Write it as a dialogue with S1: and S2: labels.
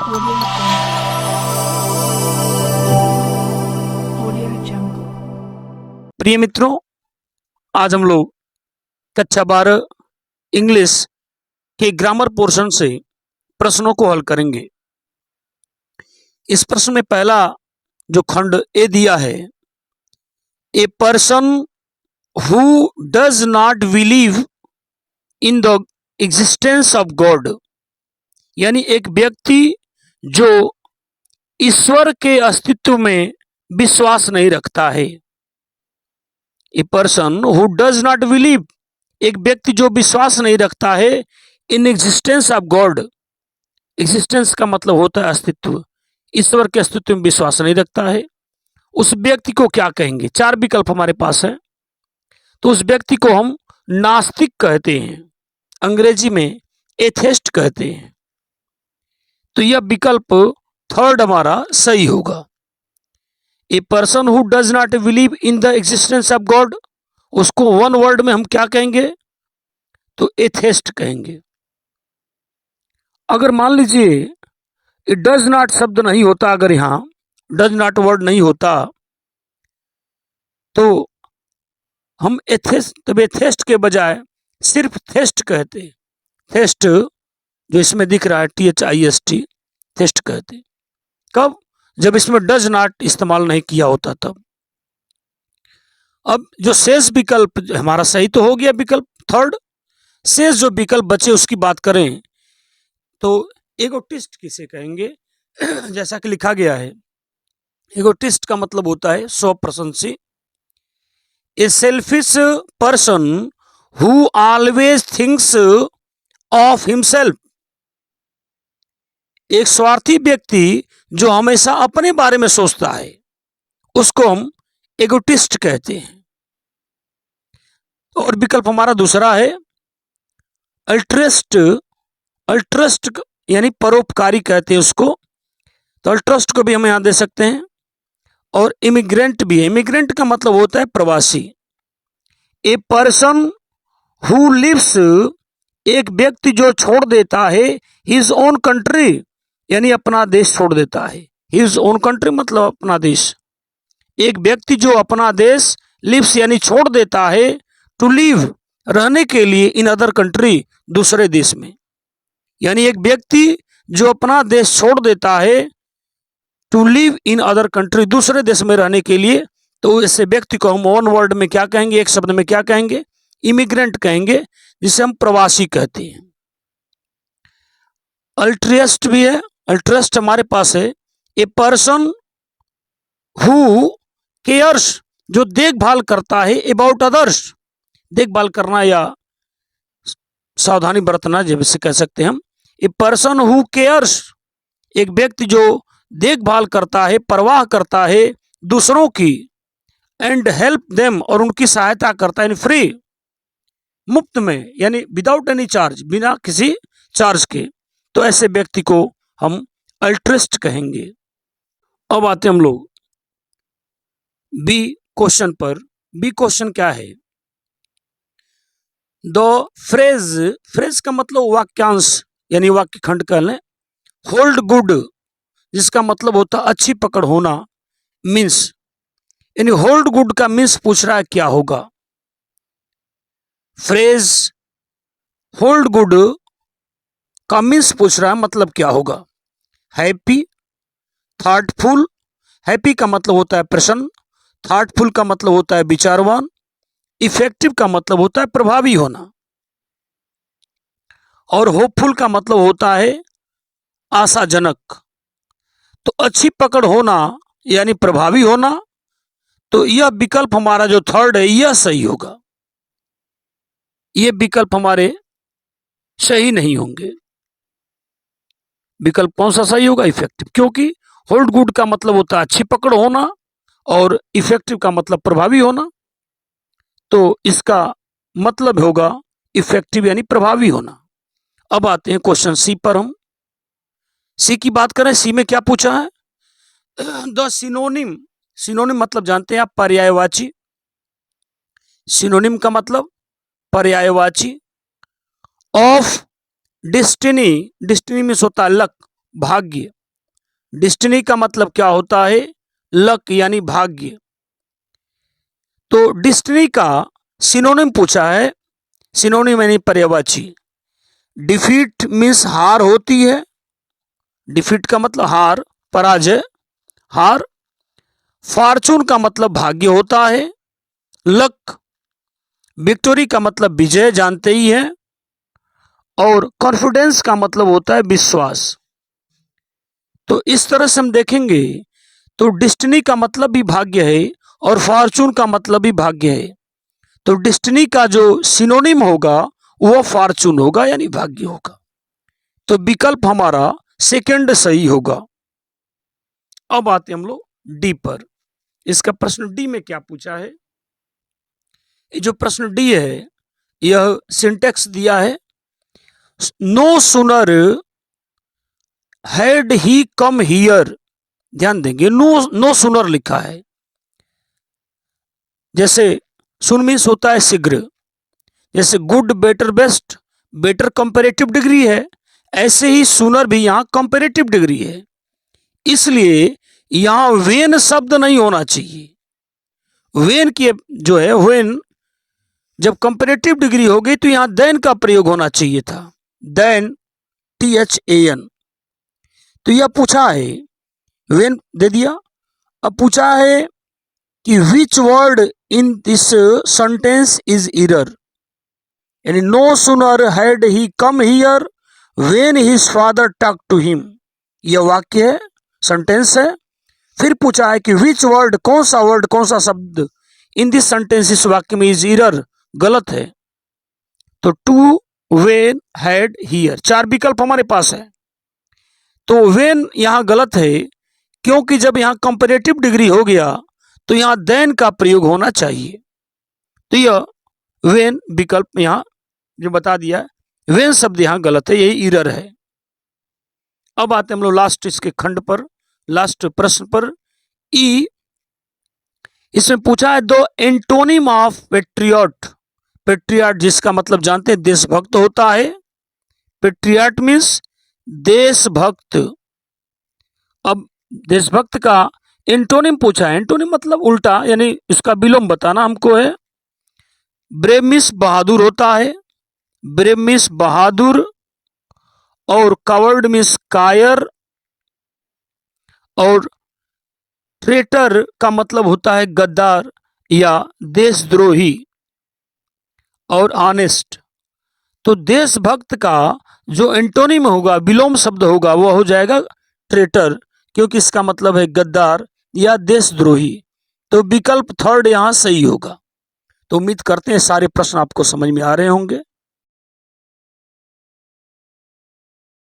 S1: Audio Jungle.
S2: प्रिय मित्रों, आज हम लोग कक्षा 12 इंग्लिश के ग्रामर पोर्शन से प्रश्नों को हल करेंगे। इस प्रश्न में पहला जो खंड ए दिया है, a person who does not believe in the existence of God, यानी एक व्यक्ति जो ईश्वर के अस्तित्व में विश्वास नहीं रखता है। A person who does not believe, एक व्यक्ति जो विश्वास नहीं रखता है in existence of God. Existence का मतलब होता है अस्तित्व, ईश्वर के अस्तित्व में विश्वास नहीं रखता है, उस व्यक्ति को क्या कहेंगे? चार विकल्प हमारे पास है। तो उस व्यक्ति को हम नास्तिक कहते हैं, अंग्रेजी में एथेस्ट कहते हैं। तो यह विकल्प थर्ड हमारा सही होगा। A person who does not believe in the existence of God, उसको वन वर्ड में हम क्या कहेंगे? तो एथेस्ट कहेंगे। अगर मान लीजिए ये डज नॉट शब्द नहीं होता, अगर यहां डज नॉट वर्ड नहीं होता, तो हम एथेस्ट के बजाय सिर्फ थेस्ट कहते। थेस्ट जो इसमें दिख रहा है THIST, थेस्ट कहते। कब? जब इसमें डज नॉट इस्तेमाल नहीं किया होता तब। अब जो शेष विकल्प हमारा सही तो हो गया विकल्प थर्ड। शेष जो विकल्प बचे उसकी बात करें तो एगोटिस्ट किसे कहेंगे? जैसा कि लिखा गया है, एगोटिस्ट का मतलब होता है स्व प्रशंसी। A selfish person who always thinks of himself, एक स्वार्थी व्यक्ति जो हमेशा अपने बारे में सोचता है, उसको हम एगोटिस्ट कहते हैं। और विकल्प हमारा दूसरा है अल्ट्रस्ट। अल्ट्रस्ट यानी परोपकारी कहते हैं उसको, तो अल्ट्रस्ट को भी हम यहां दे सकते हैं। और इमिग्रेंट भी है। इमिग्रेंट का मतलब होता है प्रवासी। ए पर्सन हु लिव्स, एक व्यक्ति जो छोड़ देता है हिज ओन कंट्री, यानी अपना देश छोड़ देता है। हिज ओन कंट्री मतलब अपना देश। एक व्यक्ति जो अपना देश लिव्स यानी छोड़ देता है, टू लिव रहने के लिए, इन अदर कंट्री दूसरे देश में। यानी एक व्यक्ति जो अपना देश छोड़ देता है, to live in other country, दूसरे देश में रहने के लिए, तो ऐसे व्यक्ति को हम वन वर्ड में क्या कहेंगे? एक शब्द में क्या कहेंगे? इमिग्रेंट कहेंगे, जिसे हम प्रवासी कहते हैं। अल्ट्रस्ट भी है। अल्ट्रस्ट हमारे पास है ए पर्सन हु केयर्स, जो देखभाल करता है, अबाउट अदर्स, देखभाल करना या सावधानी बरतना जैसे कह सकते हैं हम। ए पर्सन हु केयर्स, एक व्यक्ति जो देखभाल करता है, परवाह करता है दूसरों की, एंड हेल्प देम, और उनकी सहायता करता है फ्री, मुफ्त में, यानी विदाउट एनी चार्ज, बिना किसी चार्ज के। तो ऐसे व्यक्ति को हम अल्ट्रिस्ट कहेंगे। अब आते हम लोग बी क्वेश्चन पर। बी क्वेश्चन क्या है? द फ्रेज, फ्रेज का मतलब वाक्यांश यानी वाक्य खंड कह लें। होल्ड गुड, जिसका मतलब होता अच्छी पकड़ होना, मीन्स, यानी होल्ड गुड का मीन्स पूछ रहा है क्या होगा। फ्रेज होल्ड गुड का मीन्स पूछ रहा है मतलब क्या होगा। हैप्पी, थॉटफुल, हैप्पी का मतलब होता है प्रसन्न, थॉटफुल का मतलब होता है विचारवान, इफेक्टिव का मतलब होता है प्रभावी होना, और होपफुल का मतलब होता है आशाजनक। तो अच्छी पकड़ होना यानी प्रभावी होना, तो यह विकल्प हमारा जो थर्ड है यह सही होगा। ये विकल्प हमारे सही नहीं होंगे। विकल्प कौन सा सही होगा? इफेक्टिव, क्योंकि होल्ड गुड का मतलब होता है अच्छी पकड़ होना और इफेक्टिव का मतलब प्रभावी होना, तो इसका मतलब होगा इफेक्टिव यानी प्रभावी होना। अब आते हैं क्वेश्चन सी पर। हम सी की बात करें, सी में क्या पूछा है? द सिनोनिम, सिनोनिम मतलब जानते हैं आप, पर्यायवाची। सिनोनिम का मतलब पर्यायवाची ऑफ डेस्टिनी, डेस्टिनी में होता है लक, भाग्य, डिस्टिनी का मतलब क्या होता है? लक यानी भाग्य। तो डिस्टिनी का सिनोनिम पूछा है, सिनोनिम यानी पर्यायवाची। डिफीट मीन्स हार होती है, डिफीट का मतलब हार, पराजय, हार। फॉर्चून का मतलब भाग्य होता है। लक, विक्टोरी का मतलब विजय, जानते ही हैं। और कॉन्फिडेंस का मतलब होता है विश्वास। तो इस तरह से हम देखेंगे तो डिस्टिनी का मतलब भी भाग्य है और फॉर्चून का मतलब भी भाग्य है। तो डिस्टिनी का जो सिनोनिम होगा वो फॉर्चून होगा यानी भाग्य होगा। तो विकल्प हमारा सेकंड सही होगा। अब आते हम लोग डी पर। इसका प्रश्न डी में क्या पूछा है? ये जो प्रश्न डी है यह सिंटेक्स दिया है, no sooner had he come here. ध्यान देंगे, नो सुनर लिखा है। जैसे सुन मीन्स होता है शीघ्र, जैसे good, better, best, better comparative degree है, ऐसे ही सुनर भी यहां कंपैरेटिव डिग्री है। इसलिए यहां वेन शब्द नहीं होना चाहिए। वेन की जो है, वेन जब कंपैरेटिव डिग्री हो गई तो यहां देन का प्रयोग होना चाहिए था, देन, THAN। तो यह पूछा है, वेन दे दिया। अब पूछा है कि which word in this sentence is error, यानी no sooner had he come here when his father talk to him. यह वाक्य है, सेंटेंस है। फिर पूछा है कि विच वर्ड, कौन सा शब्द इन दिस सेंटेंस, इस वाक्य में इज एरर, गलत है। तो टू, वेन, हैड, हियर, चार विकल्प हमारे पास है। तो वेन यहां गलत है क्योंकि जब यहां कंपैरेटिव डिग्री हो गया तो यहां देन का प्रयोग होना चाहिए। तो यह वेन विकल्प यहां जो बता दिया, वेन शब्द यहां गलत है, यही एरर है। अब आते हम लोग लास्ट इसके खंड पर, लास्ट प्रश्न पर। ई, इसमें पूछा है दो एंटोनिम ऑफ पेट्रियट। पेट्रियट जिसका मतलब जानते हैं देशभक्त होता है। पेट्रियट मीन्स देशभक्त। अब देशभक्त का एंटोनिम पूछा है, एंटोनिम मतलब उल्टा, यानी इसका विलोम बताना हमको है। ब्रेव मीन्स बहादुर होता है, ब्रेव मीन्स बहादुर। और कवर्ड मीन्स कायर। और ट्रेटर का मतलब होता है गद्दार या देशद्रोही। और ऑनेस्ट। तो देशभक्त का जो एंटोनिम होगा, विलोम शब्द होगा, वह हो जाएगा ट्रेटर, क्योंकि इसका मतलब है गद्दार या देशद्रोही। तो विकल्प थर्ड यहां सही होगा। तो उम्मीद करते हैं सारे प्रश्न आपको समझ में आ रहे होंगे।